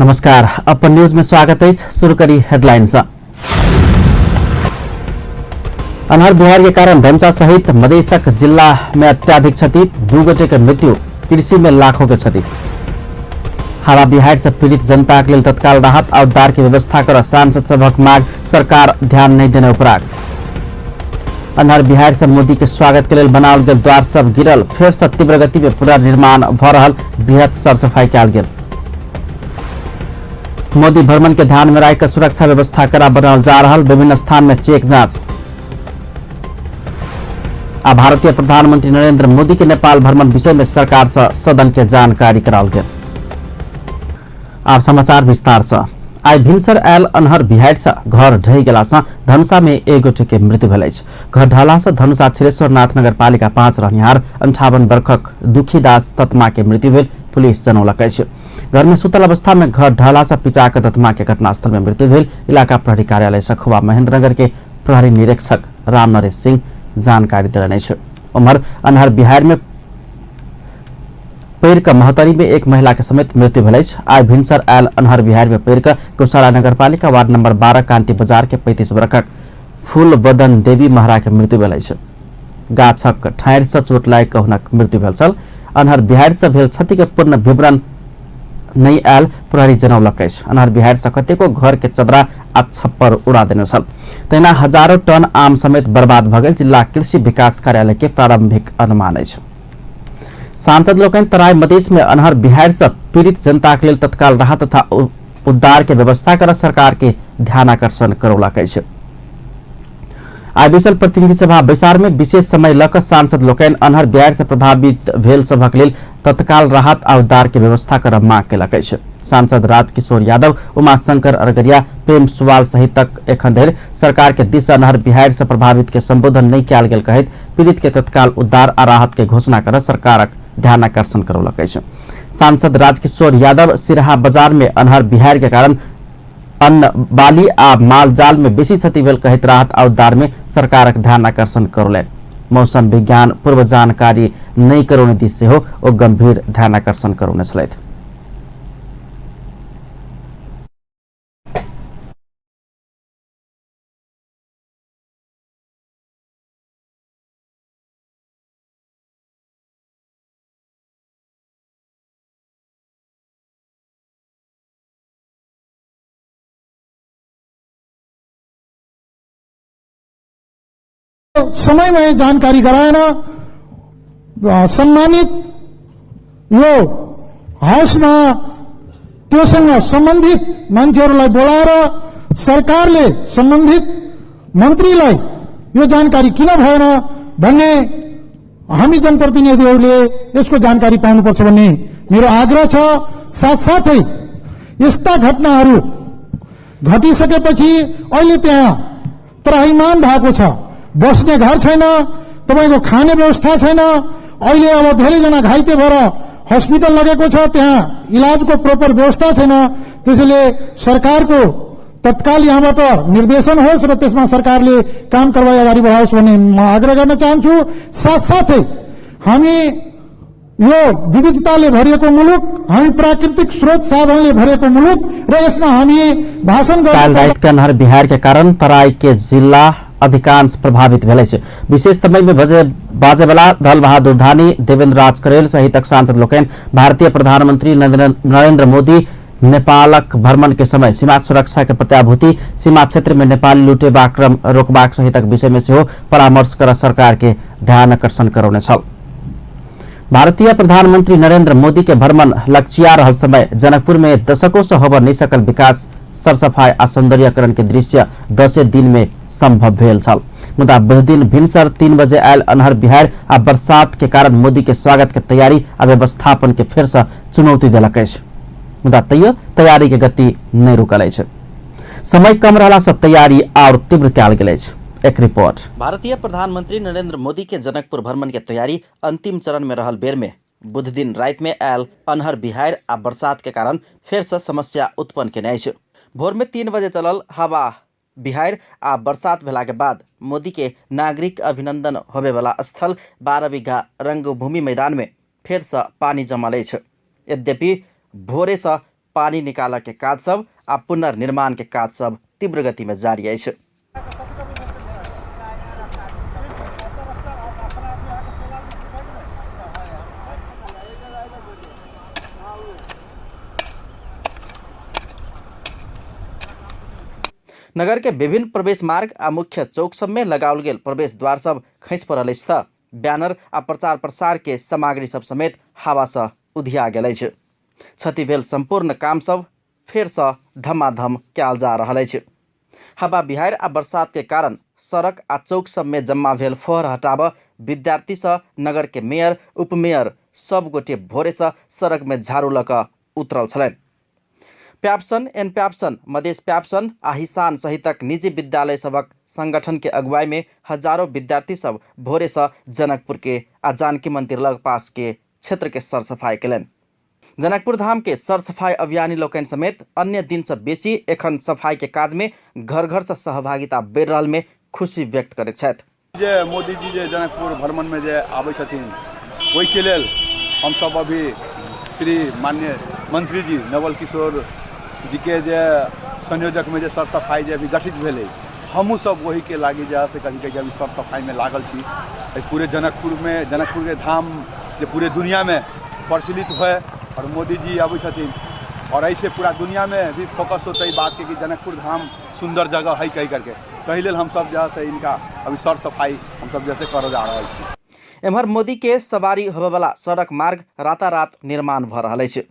नमस्कार, अपन न्यूज में स्वागत है। शुरू करी हेडलाइंस। अनहर बिहार के कारण धनुषा सहित मधेशक जिला में अत्याधिक क्षति, 2 गोटे के मृत्यु, कृषि में लाखों के क्षति। हावा बिहार से पीड़ित जनता के लिए तत्काल राहत और उद्धार की व्यवस्था कर सांसद सभक मांग, सरकार ध्यान नहीं देने उपराग। अनहर बिहार से मोदी के स्वागत के लिए बनाओल गेल द्वार सब गिरल, फिर से तीव्र गति में पुनर्निर्माण भ रहल, बृहत सरसफाई कयल गेल। मोदी भ्रमण के ध्यान में राखकर सुरक्षा व्यवस्था कड़ा बनाल जा रहा, विभिन्न स्थान में चेक जांच। आ भारतीय प्रधानमंत्री नरेंद्र मोदी के नेपाल भ्रमण विषय में सरकार से सदन के जानकारी कराल गेल। आप समाचार विस्तार से। आई भिनसर आयल अनहर बिहार से घर ढहि गेला से धनुषा में 1 गोटे के मृत्यु भेल अछि। घर ढहला से धनुषा छिरेश्वरनाथ नगरपालिका 5 रहनिहार 58 वर्षक दुखीदास ततमा के मृत्यु भेल, पुलिस जनौलक अछि। घर में सुतल अवस्था में घर ढहला से पिचाक ततमा के घटनास्थल में मृत्यु भेल, इलाका प्रहरी कार्यालय सखुवा महेंद्रनगर के प्रहरी निरीक्षक राम नरेश सिंह जानकारी देलनि अछि। उमर अनहर बिहार में पैर का महतरी में एक महिला के समेत मृत्यु भेल अछि। आई भिनसर आयल अनहर बिहार में पैर का गौशाला नगरपालिका वार्ड नंबर 12 कांति बाजार के 35 वर्षक फूल वदन देवी महरा के मृत्यु भेल अछि। गाछक ठाढ़ि से चोट लागि कऽ हुनक मृत्यु भेल छल। अनहर बिहार से भेल क्षति के पूर्ण विवरण नहीं आयल, प्रहरी जनौलक अछि। अनहर बिहार से कतेको घर के चदरा आ छप्पर उड़ा देने छल। तहिना हजारों टन आम समेत बर्बाद भ गेल, जिला कृषि विकास कार्यालय के प्रारंभिक अनुमान अछि। सांसद लोकनि तराई मधेश में अनहर बिहार से पीड़ित जनता के लिए तत्काल राहत तथा उद्धार के व्यवस्था कर सरकार के ध्यानाकर्षण करौलक अछि। आई विशल प्रतिनिधि सभा बैसार में विशेष समय लऽ कऽ सांसद लोकनि अनहर बिहार से प्रभावित भेल सभक लेल तत्काल राहत आ उद्धार के व्यवस्था कर मांग केलक अछि। सांसद राजकिशोर यादव, उमाशंकर अरगरिया, प्रेम सुवाल सहितक एखन धरि सरकार के दिस अनहर बिहार से प्रभावित के संबोधन नहीं कयल गेल कहैत पीड़ित के तत्काल उद्धार आ राहत के घोषणा कर सरकारक ध्यानाकर्षण करौलक अछि। सांसद राजकिशोर यादव सिराहा बाजार में अनहर बिहार के कारण अन्न बाली आ माल जाल में बेसी क्षति भेल कहैत राहत आ उद्धार में सरकारक ध्यानाकर्षण करौलनि। मौसम विज्ञान पूर्व जानकारी नहीं करौने दिस सेहो ओ गंभीर ध्यानाकर्षण करौने छलथि। समय में जानकारी गराएन सम्मानित यो हाउसमा त्योसँग सम्बन्धित मान्छेहरूलाई बोलाएर सरकारले सम्बन्धित मन्त्रीलाई यो जानकारी किन भएन भन्ने हामी जनप्रतिनिधिहरूले यसको जानकारी पाउनुपर्छ भन्ने मेरो आग्रह छ। साथसाथै यस्ता घटनाहरू घटिसकेपछि अहिले त्यहाँ त्राहिमाम भएको छ, बस्ने घर छैन, तपाईको खाने व्यवस्था छैन। अहिले अब धेरैजना घाइते भएर हस्पिटल लगेको छ, त्यहाँ इलाजको प्रोपर व्यवस्था छैन। त्यसैले सरकारको तत्काल यहाँबाट निर्देशन होस् र त्यसमा सरकारले काम कारबाही अगाडि बढाओस् भन्ने म आग्रह गर्न चाहन्छु। साथसाथै हामी यो विविधताले भरिएको मुलुक, हामी प्राकृतिक स्रोत साधनले भरिएको मुलुक र यसमा हामी भाषण गर्न अनहर बिहार के कारण तराई के जिला अधिकांश प्रभावित भेल अछि। विशेष समय में बाजे वाला दल बहादुर धानी, देवेंद्र राज करेल सहितक सांसद लोकनि भारतीय प्रधानमंत्री नरेंद्र मोदी नेपालक भ्रमण के समय सीमा सुरक्षा के प्रत्याभूति, सीमा क्षेत्र में नेपाली लुटेबा क्रम रोकबाक सहितक विषय में सेहो परामर्श कर सरकार के ध्यानाकर्षण करौने छल। भारतीय प्रधानमंत्री नरेंद्र मोदी के भ्रमण लक्ष्या रहल समय जनकपुर में दशकों से होबऽ नहीं सकल विकास, सरसफाई आ सौंदर्यकरण के दृश्य 10 दिन में संभव भेल छल। मुदा बुध दिन भिनसर 3 बजे आयल अनहर बिहार आ बरसात के कारण मोदी के स्वागत के तैयारी आ व्यवस्थापन के फिर से चुनौती देलक अछि। मुदा तैयो तैयारी के गति नहीं रुकल अछि। समय कम रहला से तैयारी और तीव्र कयल गेल अछि। एक रिपोर्ट। भारतीय प्रधानमंत्री नरेंद्र मोदी के जनकपुर भ्रमण के तैयारी अंतिम चरण में रहल बेर में बुध दिन रात में आयल अनहर बिहार आ बरसात के कारण फिर से समस्या उत्पन्न केने अछि। भोर में 3 बजे चलल हवा बिहार आ बरसात भेला के बाद मोदी के नागरिक अभिनंदन होबे वाला स्थल 12 बीघा रंगभूमि मैदान में फिर से पानी जमल अछि। यद्यपि भोरे से पानी निकाल के काज सब आ पुनर्निर्माण के काज सब तीव्र गति में जारी अछि। नगर के विभिन्न प्रवेश मार्ग आ मुख्य चौक सब में लगाओल गेल प्रवेश द्वार सब खसि पड़ल अछि त बैनर आ प्रचार प्रसार के सामग्री सब समेत हवा से उधिया गेल अछि। क्षति भेल संपूर्ण काम सब फेर से धमाधम कयल जा रहल अछि। हवा बिहार आ बरसात के कारण सड़क आ चौक सब में जम्मा भेल फोहर हटाबऽ विद्यार्थी से नगर के मेयर उपमेयर सब गोटे भोरे से सड़क में झाड़ू लऽ कऽ उतरल छलनि। प्याप्सन एन प्याप्सन मधेश प्याप्सन आ हिसान सहितक निजी विद्यालय सबक संगठन के अगुवाई में हजारों विद्यार्थी सब भोरे से जनकपुर के आ जानकी मंदिर लग पास के क्षेत्र के सरसफाई कयलनि। जनकपुर धाम के सरसफाई अभियानी लोकनि समेत अन्य दिन से बेसी एखन सफाई के काज में घर घर से सहभागिता बढ़ि रहल में खुशी व्यक्त करैत छथि। जे मोदी जी जे जनकपुर भ्रमण में जे आबै छथिन ओहि के लेल हम सब अभी श्री माननीय मंत्री जी नवल किशोर जी के जे संयोजक में जे सर सफाई जे अभी गठित भेलै हमहूँ सब वही के लागी जे से कहीं कहीं अभी सर सफाई में लागल छी। पूरे जनकपुर के धाम जे पूरे दुनिया में प्रचलित हुए और मोदी जी आबै छथिन और ऐसे पूरा दुनिया में भी फोकस होता है बात के कि जनकपुर धाम सुंदर जगह है कही करके तही लेल हम सब जो है इनका अभी सर सफाई हम सब जैसे कर जा रहा है। एम्हर मोदी के सवारी होबे वाला सड़क मार्ग रातारात निर्माण भ रहल अछि।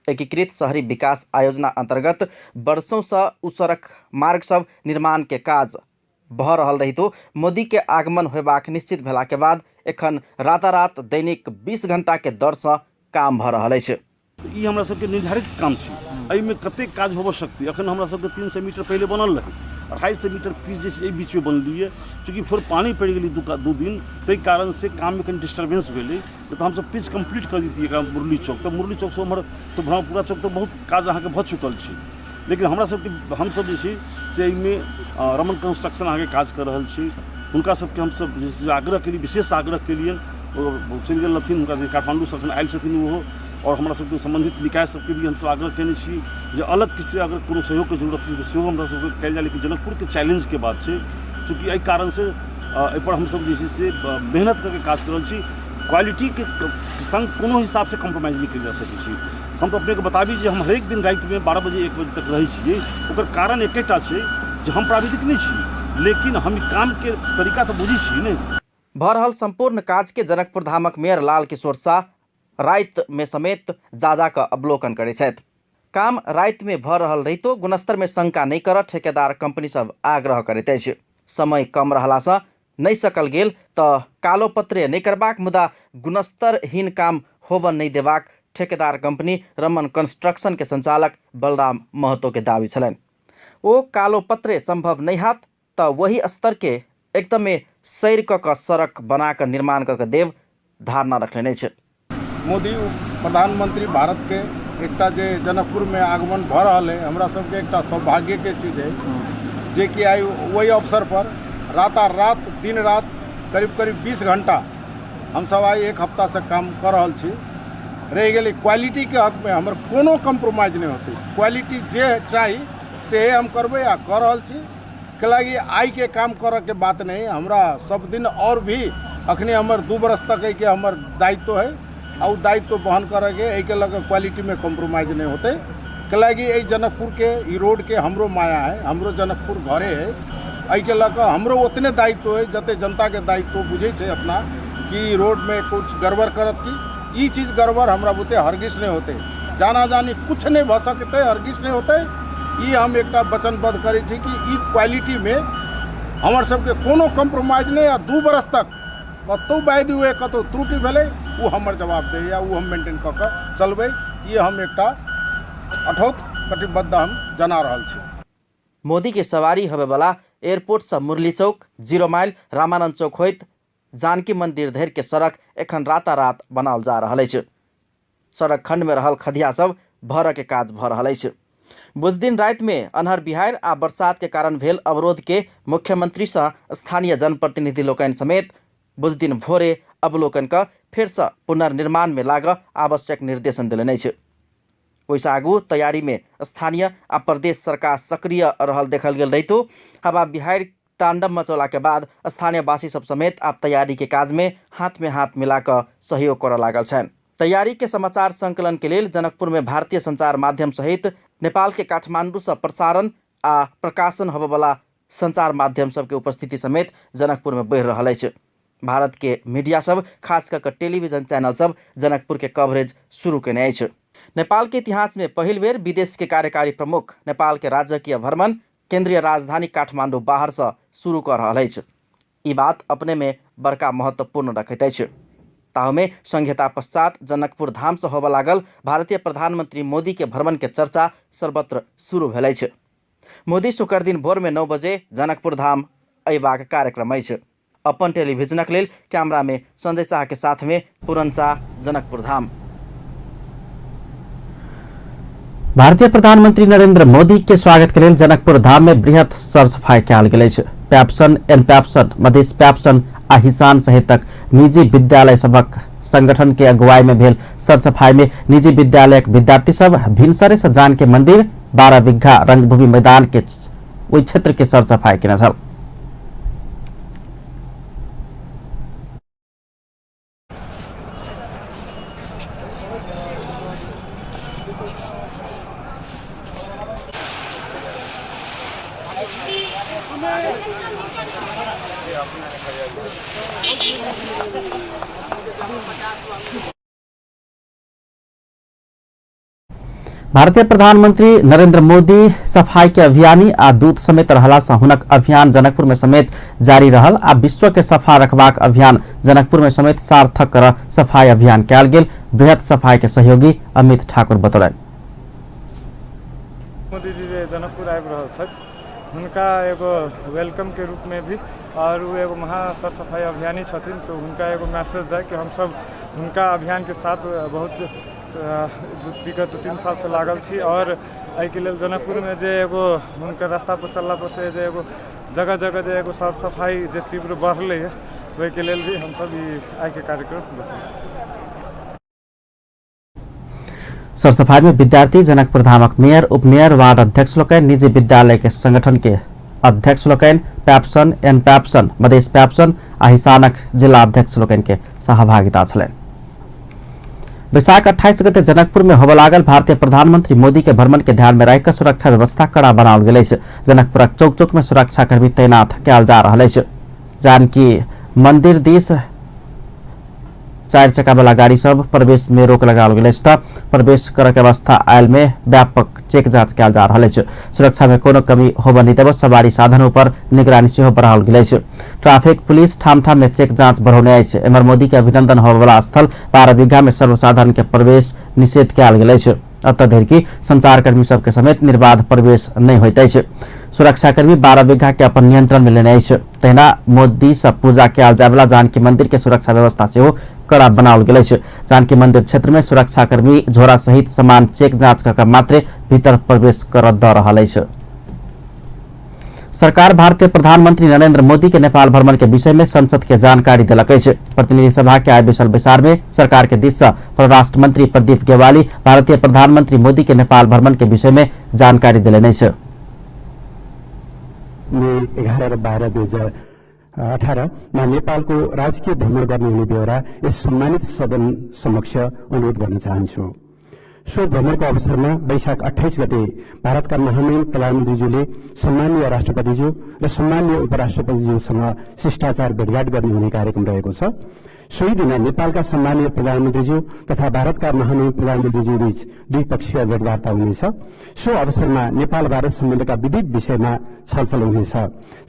एकीकृत शहरी विकास आयोजना अंतर्गत वर्षों से उ सड़क मार्ग सब निर्माण के काज भ रहल रहितो मोदी के आगमन होबाक निश्चित भेला के बाद एखन रातारात दैनिक 20 घंटा के दर से काम भ रहल अछि। ई हमरा सबके निर्धारित काम छै। एहिमे कतेक काज होबऽ सकतै। अखन हमरा सबके 300 मीटर पहले बनल रहै 250 मीटर पीस जे छै बीच में बनलियै चूँकि फिर पानी पड़ि गेलै दू दिन ताहि कारण से काम में कनि डिस्टर्बेंस भेलै। तो हम सब पिच कंप्लीट कर दितियै मुरली चौक तो मुरली चौक से उम्हर तो ब्रह्मपुरा चौक तो बहुत काज अहाँके भऽ चुकल छै। लेकिन हमरा सबके हम सब जे छै से एहिमे रमन कंस्ट्रक्शन अहाँके काज कर रहल छी। हुनका सबके हम सब जे छै आग्रह केलियै विशेष आग्रह केलियनि ओ चलि गेल रहथिन हुनका जे काठमांडू से अखन आयल छथिन ओहो और हमरा सबके संबंधित निकाय सबके भी हम सब आग्रह केने छी जे अलग किसी अगर कोनो सहयोग के जरूरत छै तऽ सेहो हमरा सबके कयल जाय। लेकिन जनकपुर के चैलेंज के बात छै चूँकि एहि कारण से एहि पर हम सब जे छै से मेहनत करके काज कर रहल छी। क्वालिटी के संग कोनो हिसाब से कम्प्रोमाइज नहीं कयल जा सकै छी। हम तो अपने के बताबी जे हम हरेक दिन राति में 12 बजे 1 बजे तक रहै छियै। ओकर कारण एकेटा छै जे हम प्राविधिक नहीं छी लेकिन हम काम के तरीका तो बुझी छी ने। भ रहल संपूर्ण काज के जनकपुर धामक मेयर लाल किशोर शाह राति में समेत जा कऽ अवलोकन करै छथि। काम राति में भ रहल रहितो गुणस्तर में शंका नहीं कर ठेकेदार कंपनी सब आग्रह करैत अछि। समय कम रहला से नहीं सकल गेल तऽ कालो पत्रे नहीं करबाक मुदा गुणस्तरहीन काम होबऽ नहीं देबाक ठेकेदार कंपनी रमन कंस्ट्रक्शन के संचालक बलराम महतो के दावी छलनि। ओ कालो पत्रे संभव नहीं हाथ तऽ वही स्तर के एकदमै सैर कऽ सड़क बना कऽ निर्माण कऽ देव धारणा रखने छै। मोदी प्रधानमंत्री भारत के एकटा जे जनकपुर में आगमन भ रहल है हमरा सबके एकटा सौभाग्य के चीज है जे कि आई वही अवसर पर रात दिन रात करीब 20 घंटा हम सब आई एक हफ्ता से काम कर रहल छी। रह गेलै क्वालिटी के हक में हमर कोनो कम्प्रोमाइज नहीं होते। क्वालिटी जे चाही से हम करबै आ कर रहल छी। कैलाकि आई के काम करऽ के बात नहीं हमरा सब दिन और भी अखनी हमर 2 बरस तक है कि हमर दायित्व है और दायित्व बहन करके के लगे क्वालिटी में कम्प्रोमाइज नहीं होते। कैलाकि ये जनकपुर के ई रोड के हमरो माया है हमरो जनकपुर घरे है एहि के लगे हमरो उतने दायित्व है जते जनता के दायित्व बुझे छे अपना कि रोड में कुछ गड़बड़ करत की ई चीज गड़बड़ हमरा बुते हरगिज नहीं होते। जाना जानी कुछ नहीं भ सकते हरगिज नहीं होते। ई हम एकटा वचनबद्ध करै छी कि ई क्वालिटी में हमर सबके कोनो कम्प्रोमाइज नहीं। 2 बरस तक कतौ बाइद हुए कतौ त्रुटि भेलै वो हमर जवाब दे या वो हम मेंटेन कऽ कऽ चलबै। ये हम एकटा अठोट कटिबद्ध हम जना रहल छी। मोदी के सवारी होबे वाला एयरपोर्ट से मुरली चौक 0 माइल रामानंद चौक होइत जानकी मंदिर धरि के सड़क एखन रातारात बनाओल जा रहल अछि। सड़क खंड में रहल खदिया सब भरऽ के काज भ रहल अछि। बुध दिन राति में अन्हर बिहार आ बरसात के कारण भेल अवरोध के मुख्यमंत्री से स्थानीय जनप्रतिनिधि लोकनि समेत बुध दिन भोरे अवलोकन कर फिर से पुनर्निर्माण में लाग आवश्यक निर्देशन दिलनि अछि। वैसे आगू तैयारी में स्थानीय आ प्रदेश सरकार सक्रिय रहल देखल गेल रहितो हवा बिहार तांडव मचौला के बाद स्थानीय वासी सब समेत आप तैयारी के काज में हाथ मिलाकर सहयोग कर लागल छन्। तैयारी के समाचार संकलन के लेल जनकपुर में भारतीय संचार माध्यम सहित नेपाल के काठमांडू से प्रसारण आ प्रकाशन होबे वाला संचार माध्यम सबके उपस्थिति समेत जनकपुर में बढ़ रहा है। भारत के मीडिया सब खास करके टेलीविजन चैनल सब जनकपुर के कवरेज शुरू केने अछि। नेपाल के इतिहास में पहिल बेर विदेश के कार्यकारी प्रमुख नेपाल के राजकीय भ्रमण केंद्रीय राजधानी काठमांडू बाहर से शुरू कर रहा है। ई बात अपने में बड़का महत्वपूर्ण रखैत अछि। ताहु में संहिता पश्चात जनकपुर धाम से होबे लागल भारतीय प्रधानमंत्री मोदी के भ्रमण के चर्चा सर्वत्र शुरू भेल अछि। मोदी शुक्र दिन भोर में 9 बजे जनकपुर धाम अयबाक कार्यक्रम अछि। अपन टेलीविजनक लेल कैमरा में संजय शाह के साथ में पूरन शाह, जनकपुर धाम। भारतीय प्रधानमंत्री नरेंद्र मोदी के स्वागत के लिए जनकपुर धाम में बृहत सरसफाई कयल गेल अछि। पैप्सन, एनपैप्सन, मधेश पैप्सन आ हिसान सहितक निजी विद्यालय सबक संगठन के अगुवाई में भेल सरसफाई में निजी विद्यालय विद्यार्थी सब भिनसरे से जान के मंदिर 12 बिघा रंगभूमि मैदान के ओहि क्षेत्र के सरसफाई केने छल। भारतीय प्रधानमंत्री नरेंद्र मोदी सफाई के अभियानी आ दूत समेत रहला से हुनक अभियान जनकपुर में समेत जारी रहल आ विश्व के सफा रखबाक अभियान जनकपुर में समेत सार्थक कर सफाई अभियान कयल गेल। बृहत सफाई के सहयोगी अमित ठाकुर बतौलन। मोदी जी जनकपुर आबि रहल छथि, हुनका एगो वेलकम के रूप में भी और वो एगो महा सर सफाई अभियानी छथिन, तो हुनका एगो मैसेज है कि हम सब हुनका अभियान के साथ बहुत विगत 2-3 साल से लागल छी और एहि के लेल जनकपुर में जे एगो हुनका रास्ता पर चलला पर से जे एगो जगह जगह जे एगो सर सफाई जे तीव्र बढ़ले है वही के लेल भी हम सब आई के कार्यक्रम सरसफाई में विद्यार्थी, जनकपुर धामक मेयर, उपमेयर, वार्ड अध्यक्ष लोकनि, निजी विद्यालय के संगठन के अध्यक्ष लोकनि, पैप्सन, एनपैप्सन, मधेश पैप्सन आ हिसानक जिला अध्यक्ष लोकनि के सहभागिता छलनि। बैसाख 28 गते जनकपुर में होबे लागल भारतीय प्रधानमंत्री मोदी के भ्रमण के ध्यान में राखिक सुरक्षा व्यवस्था कड़ा बनाओल गेल अछि। जनकपुरक चौक चौक में सुरक्षा कर्मी तैनात कयल जा रहल अछि। जानकी मंदिर दिस 4 चक्का वाला गाड़ी सब प्रवेश में रोक लगाओल गेल अछि। प्रवेश करय के अवस्था आयल में व्यापक चेक जांच कयल जा रहल अछि। सुरक्षा में कोनो कमी होबे नहि देब सवारी साधनों पर निगरानी सेहो बढ़ाओल गेल अछि। ट्रैफिक पुलिस ठाम ठाम में चेक जांच बढ़ौने अछि। एम्हर मोदी के अभिनंदन होबे वाला स्थल 12 बीघा में सर्वसाधारण के प्रवेश निषेध कयल गेल अछि। अतः धरि की संचारकर्मी सबके समेत निर्बाध प्रवेश नहीं होइत अछि। सुरक्षाकर्मी 12 बीघा के अपन नियंत्रण में लेने अछि। तहिना मोदी से पूजा कयल जाय वाला जानकी मंदिर के सुरक्षा व्यवस्था सेहो कड़ा बनाओल गेल अछि। जानकी मंदिर क्षेत्र में सुरक्षाकर्मी झोरा सहित सामान चेक जांच कऽ मात्र भीतर प्रवेश कर द रहल अछि। सरकार भारतीय प्रधानमंत्री नरेंद्र मोदी के नेपाल भ्रमण के विषय में संसद के जानकारी देलक अछि। प्रतिनिधि सभा के आय बैसल बैसार में सरकार के दिस से परराष्ट्र मंत्री प्रदीप गेवाली भारतीय प्रधानमंत्री मोदी के नेपाल भ्रमण के विषय में जानकारी देलनि अछि। 11 र 12 2018 मा नेपालको राजकीय भ्रमण गर्ने हुने बेहोरा यस सम्मानित सदन समक्ष अनुरोध गर्न चाहन्छु। सो भ्रमणको अवसरमा वैशाख 28 गते भारतका महामहिम प्रधानमन्त्रीज्यूले सम्मानीय राष्ट्रपतिज्यू र सम्मानीय उपराष्ट्रपतिज्यूसँग शिष्टाचार भेटघाट गर्ने हुने कार्यक्रम रहेको छ। सोही दिन नेपालका सम्मानीय प्रधानमन्त्रीज्यू तथा भारतका महामहिम प्रधानमन्त्रीज्यू बीच द्विपक्षीय भेटवार्ता हुनेछ। सो अवसरमा नेपाल भारत सम्बन्धका विविध विषयमा छलफल हुनेछ।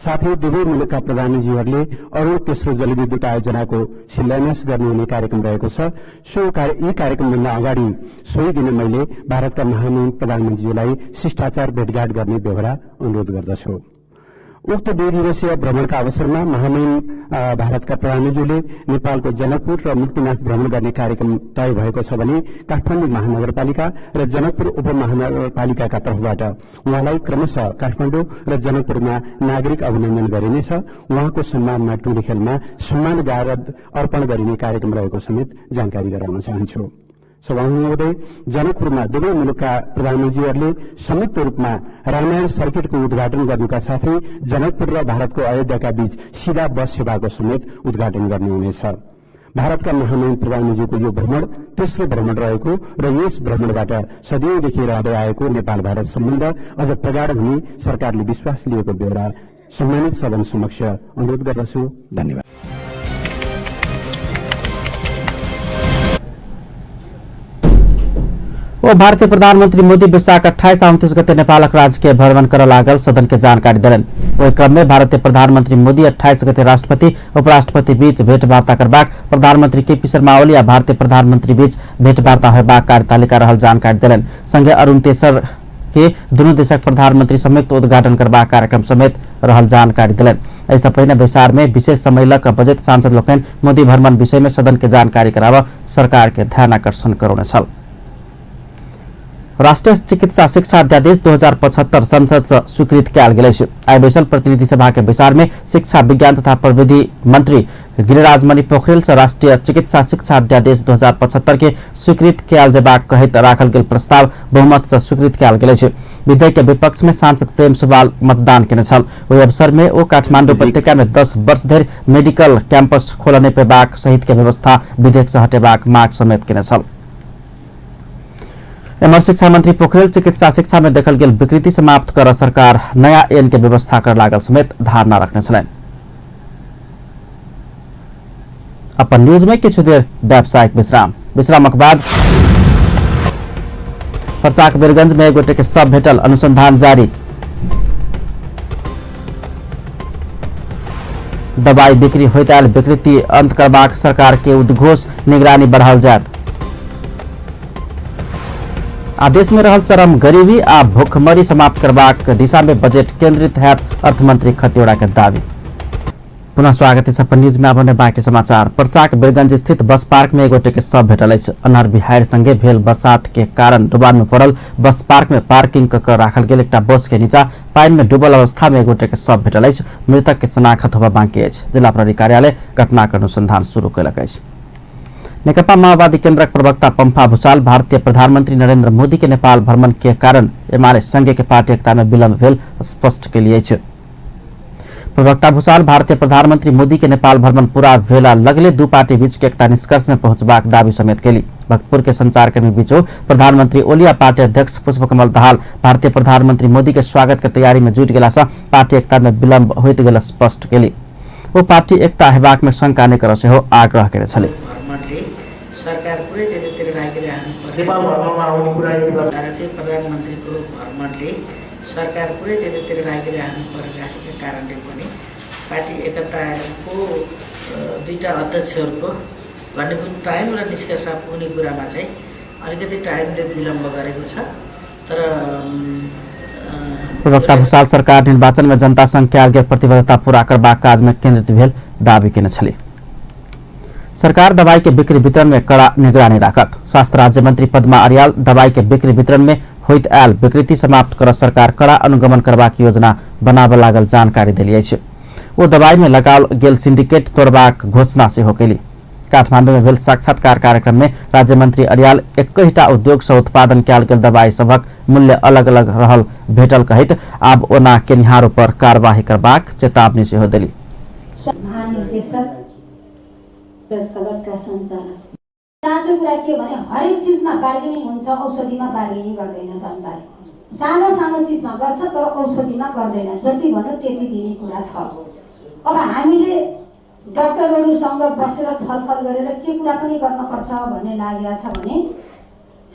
साथै दुवै मुलुकका प्रधानमन्त्रीहरूले अरू तेस्रो जलविद्युत आयोजनाको शिलान्यास गर्ने हुने कार्यक्रम रहेको छ। सो यी कार्यक्रमभन्दा अगाडि सोही दिन मैले भारतका महामहिम प्रधानमन्त्रीज्यूलाई शिष्टाचार भेटघाट गर्ने बेहोरा अनुरोध गर्दछु। उक्त 2 दिवसीय भ्रमणका अवसरमा महामहिम भारतका प्रधानमन्त्रीले नेपालको जनकपुर र मुक्तिनाथ भ्रमण गर्ने कार्यक्रम तय भएको छ भने काठमाडौँ महानगरपालिका र जनकपुर उपमहानगरपालिकाका तर्फबाट उहाँलाई क्रमशः काठमाडौँ र जनकपुरमा नागरिक अभिनन्दन गरिनेछ। उहाँको सम्मानमा टुँडी खेलमा सम्मान गारद अर्पण गरिने कार्यक्रम रहेको समेत जानकारी गराउन चाहन्छु। सभा महोदय, जनकपुरमा दुवै मुलुकका प्रधानमन्त्रीहरूले संयुक्त रूपमा रामायण सर्किटको उद्घाटन गर्नुका साथै जनकपुर र भारतको अयोध्याका बीच सीधा बस सेवाको समेत उद्घाटन गर्नुहुनेछ। भारतका महामहिम प्रधानमन्त्रीको यो भ्रमण तेस्रो भ्रमण रहेको र यस भ्रमणबाट सदैवदेखि रहँदै आएको नेपाल भारत सम्बन्ध अझ प्रगाढ हुने सरकारले विश्वास लिएको बेहोरा सम्मानित सदन समक्ष अनुरोध गर्दछु। धन्यवाद। भारतीय प्रधानमंत्री मोदी वैशाख 28-29 गते नेपालक राजकीय भ्रमण कर लागल सदन के जानकारी दिलन। ओहि क्रम में भारतीय प्रधानमंत्री मोदी 28 गते राष्ट्रपति उपराष्ट्रपति बीच भेंटवार्ता करबाक, प्रधानमंत्री केपी शर्मा ओली आ भारतीय प्रधानमंत्री बीच भेंटवार्ता होबाक कार्यतालिका रहल जानकारी दिलन। संगे अरुण तेसर के दुनू देशक प्रधानमंत्री संयुक्त उद्घाटन करबाक कार्यक्रम समेत रहल जानकारी दिलन। ऐसा पहिने बैसार में विशेष सम्मेलक बजट सांसद लोकनि मोदी भ्रमण विषय में सदन के जानकारी कराब सरकार के ध्यान आकर्षण करौने छल। राष्ट्रीय चिकित्सा शिक्षा अध्यादेश 2075 संसद से स्वीकृत किया गेल अछि। आइ बैसल प्रतिनिधि सभा के विचार में शिक्षा विज्ञान तथा प्रविधि मंत्री गिरिराज मणि पोखरेल से राष्ट्रीय चिकित्सा शिक्षा अध्यादेश 2075 के स्वीकृत किया जेबाक कहैत राखल गेल प्रस्ताव बहुमत से स्वीकृत किया गेल अछि। विधेयक के विपक्ष में सांसद प्रेम सुवाल मतदान केने छल। ओहि अवसर में ओ काठमांडू उपत्यका में 10 वर्ष धरि मेडिकल कैंपस खोलने पेबाक सहित के व्यवस्था विधेयक से हटेबाक माग समेत केने छल। एमर शिक्षा मंत्री पोखरेल चिकित्सा शिक्षा में देखल गेल विकृति समाप्त कर सरकार नया ऐन के व्यवस्था कर लागल समेत धारणा रखने छलैन। अपन न्यूज में किछु देर व्यावसायिक विश्रामक बाद पर्साक बेरगंज में एगोटे के शव भेटल, अनुसंधान जारी। दवाई बिक्री होइत आयल विकृति अंत करबाक सरकार के उद्घोष, निगरानी बढ़ाओल जायत। आदेश में रहल चरम गरीबी आ भूखमरी समाप्त करबाक दिशा में बजट केंद्रित हैत, अर्थमंत्री खतिवड़ा के दावी। पुनः स्वागत है अपन न्यूज में। अब बाकी समाचार। पर्साक बेरगंज स्थित बस पार्क में एगोटे के शव भेटल अछि। अन्हर बिहाड़ि संगे भेल बरसात के कारण डुबान में पड़ल बस पार्क में पार्किंग कर राखल गेल एकटा बस के नीचा पानि में डूबल अवस्था में एगोटे के शव भेटल अछि। मृतक के शनाख्त होबा बाकी अछि। जिला प्रहरी कार्यालय घटनाक अनुसंधान शुरू कयलक अछि। नेकपा माओवादी केन्द्रक प्रवक्ता पंफा भूषाल भारतीय प्रधानमंत्री नरेंद्र मोदी के नेपाल भ्रमण के कारण एमाले संघ के पार्टी एकता में विलंब भेल स्पष्ट केलिए अछि। प्रवक्ता भूषाल भारतीय प्रधानमंत्री मोदी के नेपाल भ्रमण पूरा भेला लगले दू पार्टी बीच के एकता निष्कर्ष में पहुंचबाक दावी समेत केली। भक्तपुर के संचारकर्मी बीचो प्रधानमंत्री ओली आ पार्टी अध्यक्ष पुष्पकमल दाहाल भारतीय प्रधानमंत्री मोदी के स्वागत के तैयारी में जुट गेला से पार्टी एकता में विलंब होइत गेल स्पष्ट केली। वो पार्टी एकता हेबाक में शंका नै कर सेहो आग्रह केने छले। सरकार पुरै त्यतातिर राखिरहनु पर्यो। भारतीय प्रधानमन्त्रीको भ्रमणले सरकार पुरै त्यतातिर राखिरहनु परिरहेको कारणले पनि पार्टी एकताको दुईटा अध्यक्षहरूको घण्टेको टाइम र निष्कर्ष पुग्ने कुरामा चाहिँ अलिकति टाइमले विलम्ब गरेको छ। तर प्रवक्ता भूषाल सरकार निर्वाचन में जनता संघ के प्रतिबद्धता पूरा करबाक काज में केंद्रित भेल दावी केने छले। सरकार दवाई के बिक्री वितरण में कड़ा निगरानी राखत। स्वास्थ्य राज्य मंत्री पद्मा अर्याल दवाई के बिक्री वितरण में होइत आयल विकृति समाप्त कर सरकार कड़ा अनुगमन करबाक योजना बनाब लागल जानकारी देली अछि। ओ दवाई में लगाओल गेल सिंडिकेट तोड़बाक घोषणा सेहो केली। काठमांडू में भेल साक्षात्कार कार्यक्रम में राज्य मंत्री अर्याल एकहिटा उद्योग से उत्पादन कयल गेल दवाई सबक मूल्य अलग अलग रहल भेटल कहैत आब ओना केनिहारो पर कार्यवाही करबाक चेतावनी सेहो देली। साँचो कुरा के भने हरेक चीजमा बार्गेनिङ हुन्छ, औषधिमा बार्गेनिङ गर्दैन जनताले। सानो सानो चीजमा गर्छ तर औषधिमा गर्दैन। जति भन्यो त्यति दिने कुरा छ। अब हामीले डाक्टरहरुसँग बसेर छलफल गरेर के कुरा पनि गर्न पर्छ भन्ने लागेको छ भने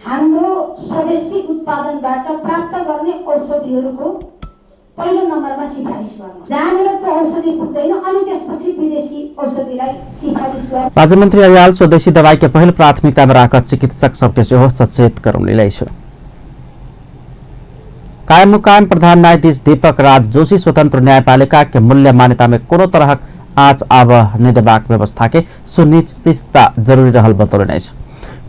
हाम्रो स्वदेशी उत्पादनबाट प्राप्त गर्ने औषधिहरुको पहिलो नम्बरमा सिफारिस गर्नु। जहाँनिर त्यो औषधि पुग्दैन अनि त्यसपछि विदेशी औषधिलाई सिफारिस गर्नु। राज्य मंत्री अर्याल स्वदेशी दवाई के पहल प्राथमिकता में राखत चिकित्सक सबके सेहो सचेत करौले छ। कायम मुकायम प्रधान न्यायाधीश दीपक राज जोशी स्वतंत्र न्यायपालिका के मूल्य मान्यता में कोनो तरह आँच आब नै देबाक व्यवस्था के सुनिश्चितता जरूरी रहल बतौलनि अछि।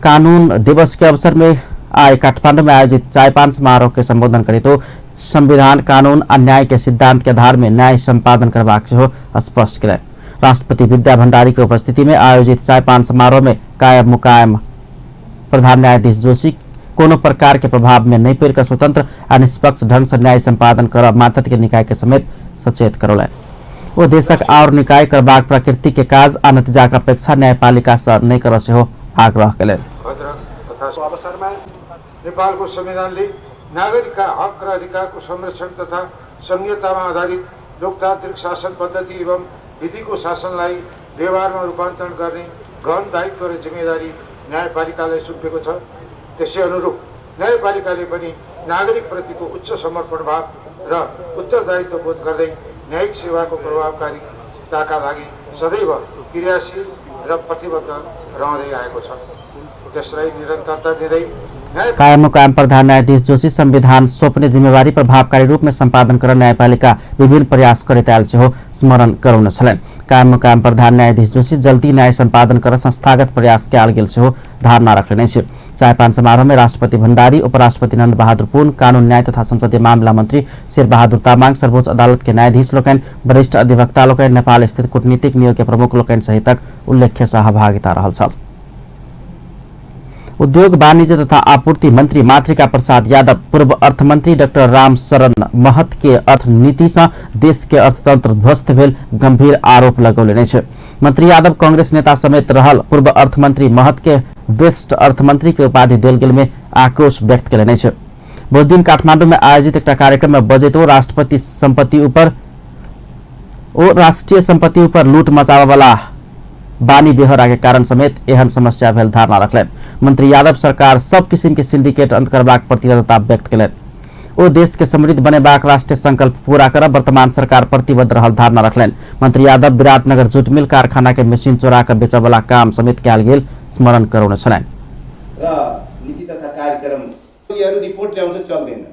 कानून दिवस के अवसर में आज काठमांडू में आयोजित चायपान समारोह के संबोधन करते संविधान कानून और न्याय के सिद्धांत के आधार में न्याय संपादन करबाक सेहो स्पष्ट केलनि। राष्ट्रपति विद्या भण्डारी की उपस्थिति में आयोजित चायपान समारोह में कायम मुकायम प्रधान न्यायाधीश जोशी कोनो प्रकार के प्रभाव में नहीं पड़ स्वतंत्र और निष्पक्ष ढंग से न्याय संपादन कर मातहत के निकाय के समेत सचेत करौलैन। वो देशक और निकाय करबाक प्रकृति के काज आ नतीजा के अपेक्षा न्यायपालिका से नहीं कर सेहो आग्रह कयलैन। अवसरमा नेपालको संविधानले नागरिकका हक र अधिकारको संरक्षण तथा संहितामा आधारित लोकतान्त्रिक शासन पद्धति एवं विधिको शासनलाई व्यवहारमा रूपान्तरण गर्ने गहन दायित्व र जिम्मेदारी न्यायपालिकालाई सुम्पेको छ। त्यसै अनुरूप न्यायपालिकाले पनि नागरिकप्रतिको उच्च समर्पण भाव र उत्तरदायित्व बोध गर्दै न्यायिक सेवाको प्रभावकारिताका लागि सदैव क्रियाशील र प्रतिबद्ध रहँदै आएको छ। त्यसलाई निरन्तरता दिँदै कायम मुकाम प्रधान न्यायाधीश जोशी संविधान सौंपने जिम्मेवारी प्रभावकारी रूप में संपादन कर न्यायपालिका विभिन्न प्रयास करते आयल से हो स्मरण कराउन छलैन। कायम मुकाम प्रधान न्यायाधीश जोशी जल्दी न्याय संपादन कर संस्थागत प्रयास के आल गेल से हो धारणा रखने छे। चायपान समारोह में राष्ट्रपति भण्डारी, उपराष्ट्रपति नंद बहादुर पुन, कानून न्याय तथा संसदीय मामला मंत्री शेर बहादुर तामाङ, सर्वोच्च अदालत के न्यायाधीश लोकन, वरिष्ठ अधिवक्ता लोकन, नेपाल स्थित कूटनीतिक नियोग के प्रमुख लोकन सहितक उल्लेख्य सहभागिता रहल छ। उद्योग वाणिज्य तथा आपूर्ति मंत्री मातृका प्रसाद यादव पूर्व अर्थमंत्री डॉक्टर रामशरण महत के अर्थनीति से देश के अर्थतंत्र ध्वस्त भेल गंभीर आरोप लगौले छे। मंत्री यादव कांग्रेस नेता समेत रहल पूर्व अर्थमंत्री महत के वेस्ट अर्थमंत्री के उपाधि देल गेल में आक्रोश व्यक्त कयलनि छे। बहुत दिन काठमांडू में आयोजित एक कार्यक्रम में बजैत राष्ट्रीय संपत्ति ऊपर लूट मचावे वाला बानी बेहरा के कारण समेत एहन समस्या भेल धारणा रखलैन। मंत्री यादव सरकार सब किस्म के सिंडिकेट अंत करबाक प्रतिबद्धता व्यक्त कयलैन। ओ देश के समृद्ध बनेबाक राष्ट्रीय संकल्प पूरा करब वर्तमान सरकार प्रतिबद्ध रहल धारणा रखलैन। मंत्री यादव विराटनगर जूट मिल कारखाना के मशीन चोरा के बेचे वाला काम समेत कयल गेल स्मरण कराउन छलैन। र नीति तथा कार्यक्रम यहरू रिपोर्ट ल्याउँछ चल्दैन,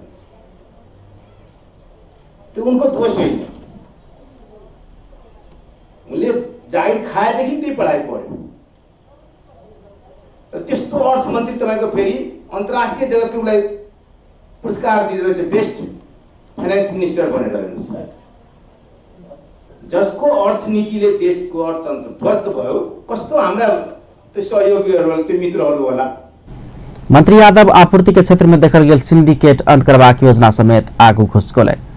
त्यो उनको दोष होइन। उनले जागिर खाएदेखि त्यही पढाइ पढ्यो र त्यस्तो अर्थमन्त्री तपाईँको फेरि अन्तर्राष्ट्रिय जगतले उसलाई पुरस्कार दिँदै चाहिँ बेस्ट फाइनेन्स मिनिस्टर बनेर हेर्नुहोस्, जसको अर्थनीतिले देशको अर्थतन्त्र ध्वस्त भयो। कस्तो हाम्रा त्यो सहयोगीहरू त्यो मित्रहरू होला। मंत्री यादव आपूर्ति के क्षेत्र में देखल गेल सिंडिकेट अंत करबाक योजना समेत आगू घुसकौलैन।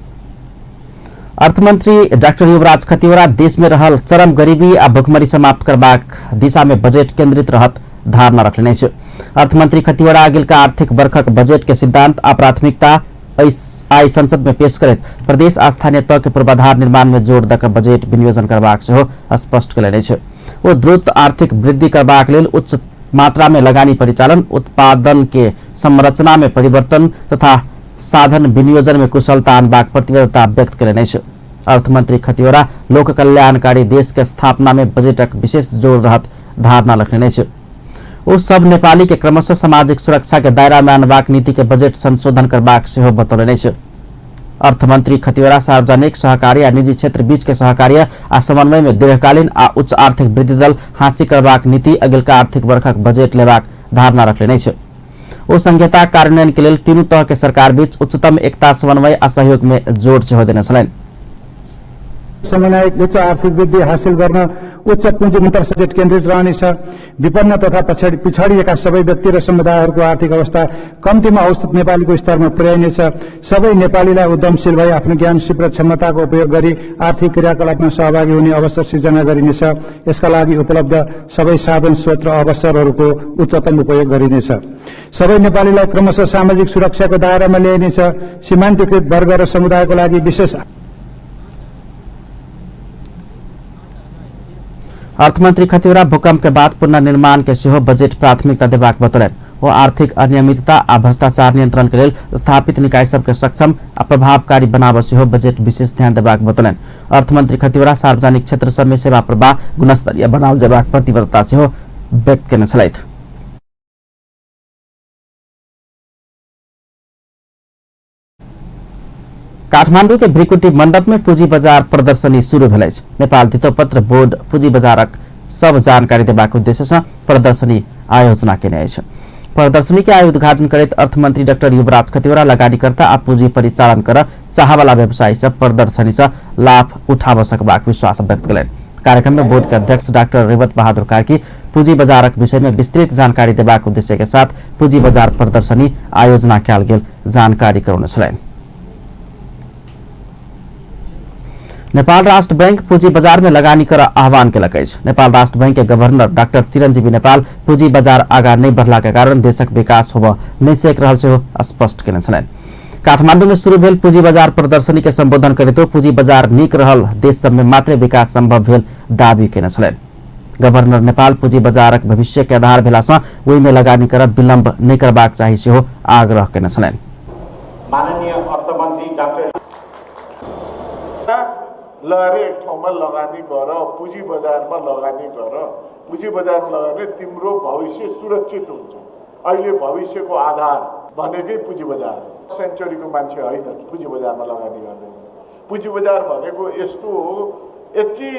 अर्थमंत्री डॉक्टर युवराज खतिवड़ा देश में रहल चरम गरीबी आ भुखमरी समाप्त करबाक दिशा में बजट केंद्रित रहत धारणा रखने छे। अर्थमंत्री खतिवड़ा आगिल का आर्थिक वर्षक बजट के सिद्धांत आ प्राथमिकता आई संसद में पेश करत प्रदेश आ स्थानीय तह के पूर्वाधार निर्माण में जोर दक बजट विनियोजन करबाक सेहो स्पष्ट कयलनि छे। ओ द्रुत आर्थिक वृद्धि करबाक लेल उच्च मात्रा में लगानी परिचालन, उत्पादन के संरचना में परिवर्तन तथा साधन विनियोजन में कुशलता आनबाक प्रतिबद्धता व्यक्त कयलनि छे। अर्थमंत्री खतिवड़ा लोक कल्याणकारी देश के स्थापना में बजटक विशेष जोर रहत धारणा रखने छे। ओ सब नेपाली के क्रमशः सामाजिक सुरक्षा के दायरा में आनबाक नीति के बजट संशोधन करबाक सेहो बतौलनि छे। अर्थमंत्री खतिवड़ा सार्वजनिक सहकारी आ निजी क्षेत्र बीच के सहकार्य आ समन्वय में दीर्घकालीन आ उच्च आर्थिक वृद्धि दल हासिल करबाक नीति अगिलका आर्थिक वर्षक बजट लेबाक धारणा रखने छे। ओ संहिता कार्यान्वयन के लिए तीनों तह के सरकार बीच उच्चतम एकता, समन्वय आ सहयोग में जोड़ सेहो देने छलैन। समन्वयित उच्च आर्थिक वृद्धि हासिल गर्न उच्च पुँजीमुक्त बजेट केन्द्रित रहनेछ। विपन्न तथा पिछडिएका सबै व्यक्ति र समुदायहरूको आर्थिक अवस्था कम्तीमा औसत नेपालीको स्तरमा पुर्याइनेछ। सबै नेपालीलाई उद्यमशील भई आफ्नो ज्ञान, सिप र क्षमताको उपयोग गरी आर्थिक क्रियाकलापमा सहभागी हुने अवसर सिर्जना गरिनेछ। यसका लागि उपलब्ध सबै साधन, स्रोत र अवसरहरूको उच्चतम उपयोग गरिनेछ। सबै नेपालीलाई क्रमशः सामाजिक सुरक्षाको दायरामा ल्याइनेछ। सीमान्तकृत वर्ग र समुदायको लागि विशेष अर्थमंत्री खतिवड़ा भूकंप के बाद पुनर्निर्माण के सेहो बजट प्राथमिकता देबाक बतौलनि। वो आर्थिक अनियमितता आ भ्रष्टाचार नियंत्रण के लिए स्थापित निकाय सबके सक्षम आ प्रभावकारी बनाब सेहो बजट विशेष ध्यान देबाक बतौलनि। अर्थमंत्री खतिवड़ा सार्वजनिक क्षेत्र सब में सेवा प्रवाह गुणस्तरीय बनाओल जेबाक प्रतिबद्धता सेहो व्यक्त कयने छलथि। काठमाडौँ के भ्रिकुटी मंडप में पूंजी बाजार प्रदर्शनी शुरू भेल अछि। नेपाल धितोपत्र बोर्ड पूंजी बाजारक सब जानकारी देबाक उद्देश्य से प्रदर्शनी आयोजना केने अछि। प्रदर्शनी के आय उद्घाटन करैत अर्थमंत्री डॉक्टर युवराज खतिवड़ा लगानीकर्ता आ पूंजी परिचालन कर चाहवाला व्यवसायी सब प्रदर्शनी से लाभ उठाब सकबाक विश्वास व्यक्त कयलनि। कार्यक्रम में बोर्ड के अध्यक्ष डाक्टर रेवत बहादुर कार्की पूंजी बाजारक विषय में विस्तृत जानकारी देबाक उद्देश्य के साथ पूंजी बाजार प्रदर्शनी आयोजना कयल गेल जानकारी कराउने छलैन। नेपाल राष्ट्र बैंक पूंजी बाजार में लगानी कर आह्वान केलक अछि। नेपाल राष्ट्र बैंक के गवर्नर डाक्टर चिरंजीवी नेपाल पूंजी बाजार आगा नहीं बढ़ला के कारण देशक विकास होब नहीं सक रहल सेहो स्पष्ट केने छलैन। काठमांडू में शुरू भेल पूंजी बाजार प्रदर्शनी के संबोधन करैत पूंजी बाजार नीक रहल देश सब में मात्र विकास संभव भेल दावी केने छलैन। गवर्नर नेपाल पूंजी बाजारक भविष्य के आधार भेलासँ ओहि में लगानी करब विलम्ब नहीं करबाक चाही सेहो आग्रह केने छलैन। माननीय अर्थमन्त्री डाक्टर लहरे एक ठाउँमा लगानी गर, पुँजी बजारमा लगानी गर, पुँजी बजारमा लगाने तिम्रो भविष्य सुरक्षित हुन्छ। अहिले भविष्यको आधार भनेकै पुँजी बजार हो। सेन्चुरीको मान्छे होइन पुँजी बजारमा लगानी गर्दैन। पुँजी बजार भनेको यस्तो हो, यति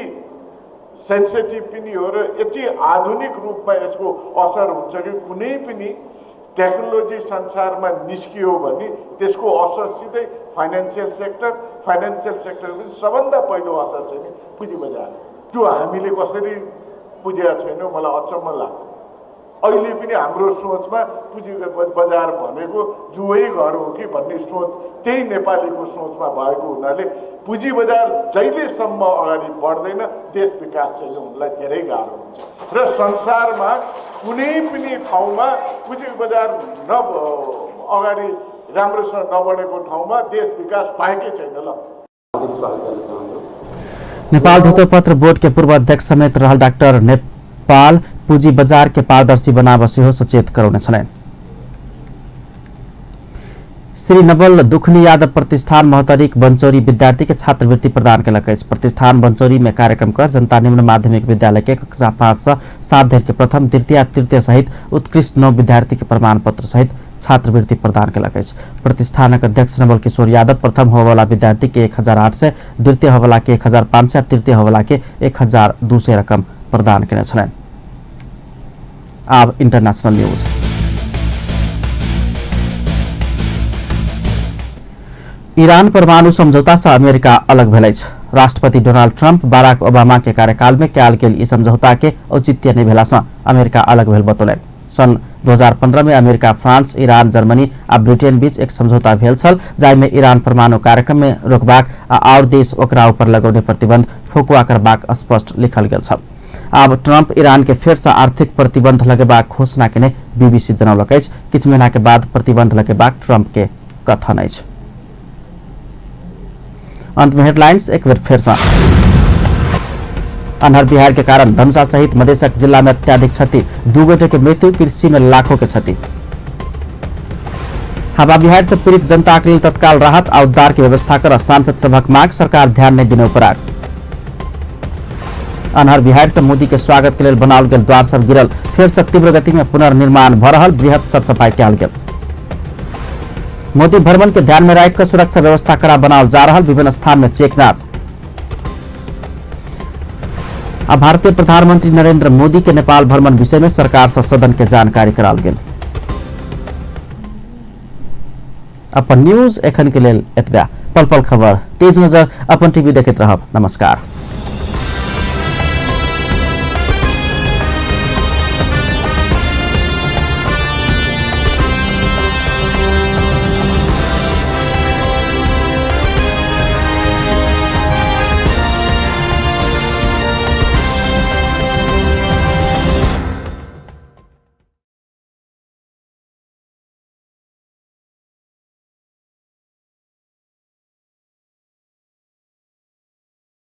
सेन्सिटिभ पनि हो र यति आधुनिक रूपमा यसको असर हुन्छ कि कुनै पनि टेक्नोलोजी संसारमा निस्कियो भने त्यसको असर सिधै फाइनेन्सियल सेक्टर पनि सबभन्दा पहिलो असर चाहिँ नि पुँजी बजार। त्यो हामीले कसरी बुझेका छैनौँ मलाई अचम्म लाग्छ। अहिले पनि हाम्रो सोचमा पुँजी बजार भनेको जुवै घर हो कि भन्ने सोच त्यही नेपालीको सोचमा भएको हुनाले पुँजी बजार जहिलेसम्म अगाडि बढ्दैन देश विकास चाहिँ उनलाई धेरै गाह्रो हुन्छ र संसारमा कुनै पनि ठाउँमा पुँजी बजार अगाडि राम्रोसँग नबढेको ठाउँमा देश विकास पाएकै छैन। ल नेपाल धितोपत्र बोर्ड के पूर्व अध्यक्ष समेत रहल डाक्टर नेपाल पूंजी बाजार के पारदर्शी बनाब सेहो सचेत कराउने छलैन। श्री नवल दुखनी यादव प्रतिष्ठान महतरीक बंचौरी विद्यार्थी के छात्रवृत्ति प्रदान केलक अछि। प्रतिष्ठान बंचौरी में कार्यक्रम कर जनता निम्न माध्यमिक विद्यालय के कक्षा 5 से 7 धरि के प्रथम द्वितीय तृतीय सहित उत्कृष्ट 9 विद्यार्थी के प्रमाण पत्र सहित छात्रवृत्ति प्रदान केलक अछि। प्रतिष्ठानक अध्यक्ष नवल किशोर यादव प्रथम होवाला विद्यार्थी के 1800, द्वितीय होवाला के 1500, तृतीय होवाला के 1200 रकम प्रदान केने छलैन। अब इंटरनेशनल न्यूज। ईरान परमाणु समझौता से अमेरिका अलग भेल अछि। राष्ट्रपति डोनाल्ड ट्रंप बाराक ओबामा के कार्यकाल में कयल गेल ई समझौता के औचित्य नहीं भेला से अमेरिका अलग भेल बतौलनि। सन 2015 में अमेरिका, फ्रांस, ईरान, जर्मनी आ ब्रिटेन बीच एक समझौता भेल छल जाहि में ईरान परमाणु कार्यक्रम में रोकबाक आ और देश ओकरा ऊपर लगौने प्रतिबंध फुकुआ करबाक स्पष्ट लिखल गेल छल। आब ट्रंप ईरान के फेर से आर्थिक प्रतिबंध लगेबाक घोषणा केने बीबीसी जनौलक अछि। किछु महीना के बाद प्रतिबंध लगेबाक ट्रंप के कथन अछि। अंत में हेडलाइंस एक बेर फेर से। अन्हर बिहार के कारण धनुषा सहित मधेशक जिला में अत्याधिक क्षति, 2 गोटे के मृत्यु, कृषि में लाखों के क्षति। हवा बिहार से पीड़ित जनता के लिए तत्काल राहत और उद्धार की व्यवस्था कर सांसद सभक मांग, सरकार ध्यान नहीं देने पर। अन्हर बिहार से मोदी के स्वागत के लिए बनाओल गेल द्वार सब गिरल, फिर से तीव्र गति में पुनर्निर्माण भ रहल, बृहत सरसफाई कयल गेल। मोदी भ्रमण के ध्यान में राखिकर सुरक्षा व्यवस्था कड़ा बनाओल जा रहल, विभिन्न स्थान में चेक जांच। अब भारतीय प्रधानमंत्री नरेंद्र मोदी के नेपाल भ्रमण विषय में सरकार से सदन के जानकारी कराल गेल। अपन न्यूज एखन के लेल एतबा। पल पल खबर तेज नजर अपन टीवी देखैत रहब। नमस्कार।